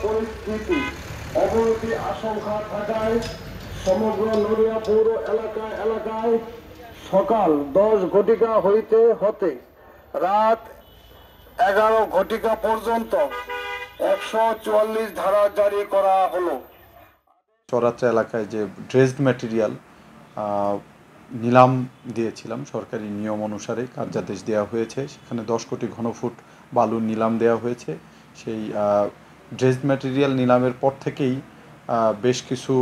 পরিস্থিতি অবনতি আশঙ্কা থাকায় সমগ্র নড়িয়া পৌর এলাকায় সকাল 10 ঘটিকা হতে রাত 11 ঘটিকা পর্যন্ত 144 ধারা জারি করা হলো। চরাচা এলাকায় যে ড্রেসড ম্যাটেরিয়াল নিলাম দিয়েছিলাম সরকারি নিয়ম অনুসারে কার্যাদেশ দেওয়া হয়েছে, সেখানে 10 কোটি ঘনফুট বালুর নিলাম দেওয়া হয়েছে। সেই ড্রেসড ম্যাটেরিয়াল নিলামের পর থেকেই বেশ কিছু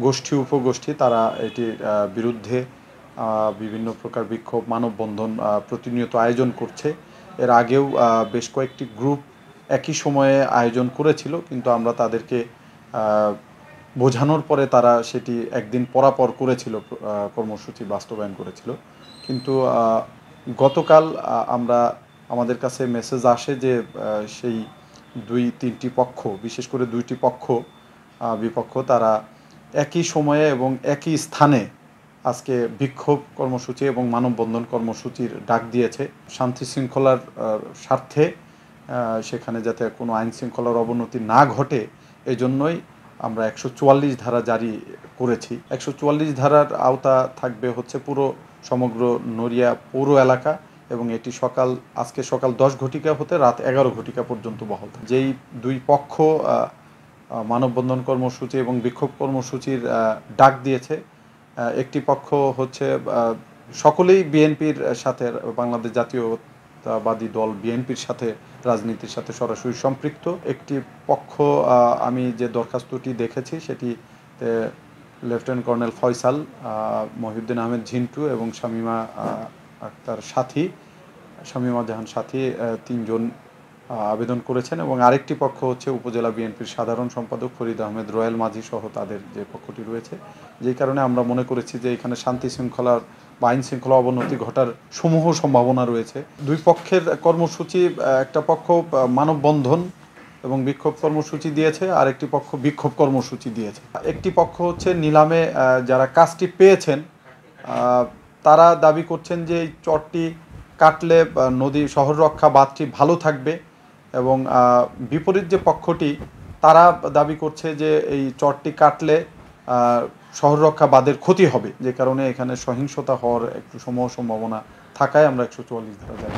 গোষ্ঠী উপগোষ্ঠী তারা এটির বিরুদ্ধে বিভিন্ন প্রকার বিক্ষোভ মানববন্ধন প্রতিনিয়ত আয়োজন করছে। এর আগেও বেশ কয়েকটি গ্রুপ একই সময়ে আয়োজন করেছিল, কিন্তু আমরা তাদেরকে বোঝানোর পরে তারা সেটি একদিন পরাপর করেছিল, কর্মসূচি বাস্তবায়ন করেছিল। কিন্তু গতকাল আমাদের কাছে মেসেজ আসে যে সেই 2-3টি পক্ষ, বিশেষ করে 2টি বিপক্ষ তারা একই সময়ে এবং একই স্থানে আজকে বিক্ষোভ কর্মসূচি এবং মানববন্ধন কর্মসূচির ডাক দিয়েছে। শান্তি শৃঙ্খলার স্বার্থে সেখানে যাতে কোনো আইন শৃঙ্খলার অবনতি না ঘটে, এজন্যই আমরা 144 ধারা জারি করেছি। 144 ধারার আওতা থাকবে হচ্ছে পুরো সমগ্র নড়িয়া পৌর এলাকা, এবং এটি আজকে সকাল 10 ঘটিকা হতে রাত 11 ঘটিকা পর্যন্ত বহাল থাকে। যেই দুই পক্ষ মানববন্ধন কর্মসূচি এবং বিক্ষোভ কর্মসূচির ডাক দিয়েছে, একটি পক্ষ হচ্ছে সকলেই বিএনপির সাথে, বাংলাদেশ জাতীয়তাবাদী দল বিএনপির সাথে, রাজনীতির সাথে সরাসরি সম্পৃক্ত। একটি পক্ষ আমি যে দরখাস্তটি দেখেছি সেটিতে লেফটেন্যান্ট কর্নেল ফয়সাল, মহিউদ্দিন আহমেদ ঝিন্টু এবং শামীমা জাহান সাথী 3 জন আবেদন করেছেন, এবং আরেকটি পক্ষ হচ্ছে উপজেলা বিএনপির সাধারণ সম্পাদক ফরিদ আহমেদ রয়েল মাঝি সহ তাদের যে পক্ষটি রয়েছে। যেই কারণে আমরা মনে করেছি যে এখানে শান্তি শৃঙ্খলার বা আইন শৃঙ্খলা অবনতি ঘটার সমূহ সম্ভাবনা রয়েছে। দুই পক্ষের কর্মসূচি, একটা পক্ষ মানববন্ধন এবং বিক্ষোভ কর্মসূচি দিয়েছে, আর একটি পক্ষ বিক্ষোভ কর্মসূচি দিয়েছে। একটি পক্ষ হচ্ছে নিলামে যারা কাজটি পেয়েছেন তারা দাবি করছেন যে এই চরটি কাটলে নদী শহর রক্ষা বাঁধটি ভালো থাকবে, এবং বিপরীত যে পক্ষটি তারা দাবি করছে যে এই চরটি কাটলে শহর রক্ষা বাঁধের ক্ষতি হবে, যে কারণে এখানে সহিংসতা হওয়ার একটু সম্ভাবনা থাকায় আমরা 144 ধারা জারি